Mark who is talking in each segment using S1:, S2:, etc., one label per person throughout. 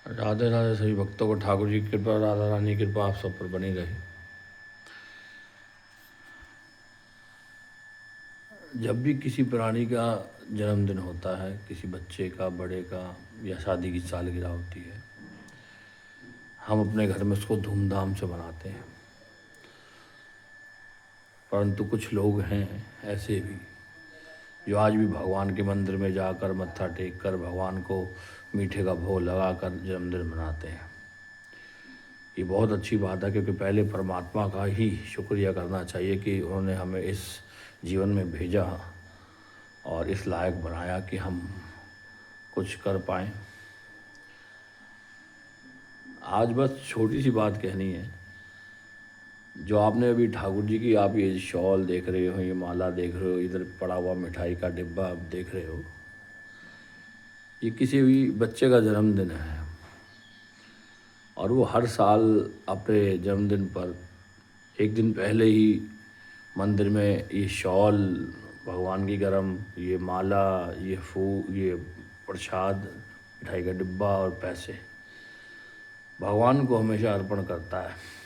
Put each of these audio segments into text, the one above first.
S1: राधे राधे सभी भक्तों को ठाकुर जी की कृपा, राधा रानी की कृपा आप सब पर बनी रहे। जब भी किसी प्राणी का जन्मदिन होता है, किसी बच्चे का, बड़े का या शादी की सालगिरह होती है, हम अपने घर में उसको धूमधाम से मनाते हैं। परंतु कुछ लोग हैं ऐसे भी जो आज भी भगवान के मंदिर में जाकर मत्था टेक कर भगवान को मीठे का भोग लगाकर जन्मदिन मनाते हैं। ये बहुत अच्छी बात है, क्योंकि पहले परमात्मा का ही शुक्रिया करना चाहिए कि उन्होंने हमें इस जीवन में भेजा और इस लायक बनाया कि हम कुछ कर पाएँ। आज बस छोटी सी बात कहनी है। जो आपने अभी ठाकुर जी की, आप ये शॉल देख रहे हो, ये माला देख रहे हो, इधर पड़ा हुआ मिठाई का डिब्बा आप देख रहे हो, ये किसी भी बच्चे का जन्मदिन है और वो हर साल अपने जन्मदिन पर एक दिन पहले ही मंदिर में ये शॉल भगवान की गरम, ये माला, ये फूल, ये प्रसाद, मिठाई का डिब्बा और पैसे भगवान को हमेशा अर्पण करती है।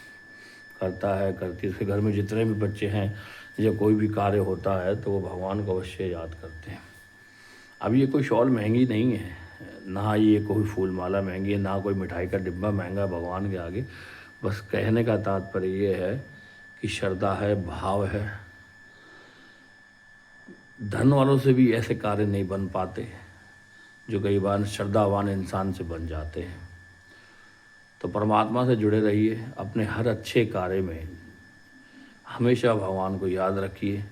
S1: उसके घर में जितने भी बच्चे हैं, जब कोई भी कार्य होता है तो वो भगवान को अवश्य याद करते हैं। अब ये कोई शॉल महंगी नहीं है, ना ये कोई फूल माला महंगी है, ना कोई मिठाई का डिब्बा महंगा भगवान के आगे। बस कहने का तात्पर्य ये है कि श्रद्धा है, भाव है। धन वालों से भी ऐसे कार्य नहीं बन पाते जो कई बार श्रद्धावान इंसान से बन जाते हैं। तो परमात्मा से जुड़े रहिए, अपने हर अच्छे कार्य में हमेशा भगवान को याद रखिए,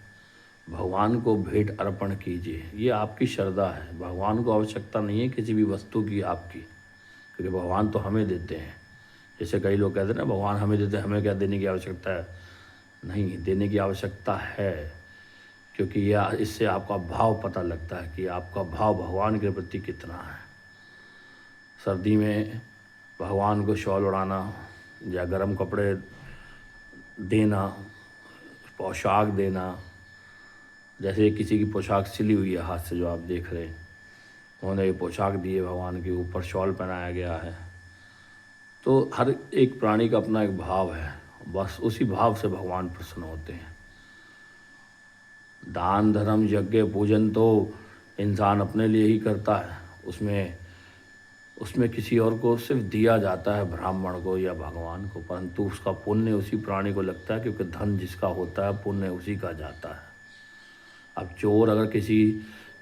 S1: भगवान को भेंट अर्पण कीजिए। ये आपकी श्रद्धा है, भगवान को आवश्यकता नहीं है किसी भी वस्तु की आपकी, क्योंकि भगवान तो हमें देते हैं। जैसे कई लोग कहते हैं ना, भगवान हमें देते हैं, हमें क्या देने की आवश्यकता है। नहीं, देने की आवश्यकता है, क्योंकि यह इससे आपका भाव पता लगता है कि आपका भाव भगवान के प्रति कितना है। सर्दी में भगवान को शॉल उड़ाना या गर्म कपड़े देना, पोशाक देना, जैसे किसी की पोशाक सिली हुई है हाथ से, जो आप देख रहे हैं, उन्होंने ये पोशाक दी है, भगवान के ऊपर शॉल पहनाया गया है। तो हर एक प्राणी का अपना एक भाव है, बस उसी भाव से भगवान प्रसन्न होते हैं। दान धर्म यज्ञ पूजन तो इंसान अपने लिए ही करता है, उसमें किसी और को सिर्फ दिया जाता है, ब्राह्मण को या भगवान को, परंतु उसका पुण्य उसी प्राणी को लगता है, क्योंकि धन जिसका होता है पुण्य उसी का जाता है। अब चोर अगर किसी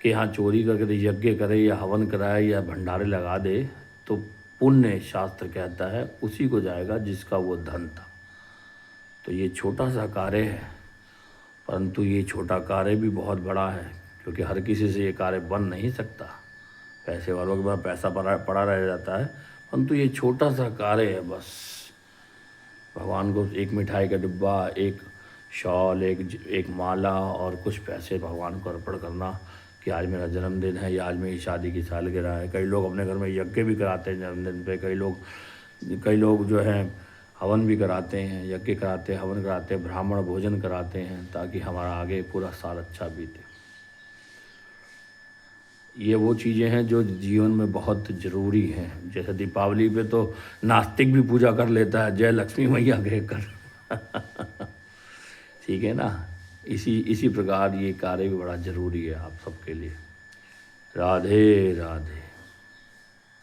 S1: के यहाँ चोरी करके यज्ञ करे या हवन कराए या भंडारे लगा दे, तो पुण्य शास्त्र कहता है उसी को जाएगा जिसका वो धन था। तो ये छोटा सा कार्य है, परंतु ये छोटा कार्य भी बहुत बड़ा है, क्योंकि हर किसी से ये कार्य बन नहीं सकता। पैसे वालों के पास पैसा पड़ा रह जाता है, परंतु ये छोटा सा कार्य है। बस भगवान को एक मिठाई का डिब्बा, एक शॉल, एक माला और कुछ पैसे भगवान को अर्पण करना कि आज मेरा जन्मदिन है या आज मेरी शादी की सालगिरह है। कई लोग अपने घर में यज्ञ भी कराते हैं जन्मदिन पे, कई लोग जो हैं हवन भी कराते हैं, यज्ञ कराते हैं, हवन कराते हैं, ब्राह्मण भोजन कराते हैं, ताकि हमारा आगे पूरा साल अच्छा बीते। ये वो चीज़ें हैं जो जीवन में बहुत ज़रूरी हैं। जैसे दीपावली पे तो नास्तिक भी पूजा कर लेता है, जय लक्ष्मी मैया कहकर ठीक है ना। इसी प्रकार ये कार्य भी बड़ा ज़रूरी है आप सबके लिए। राधे राधे।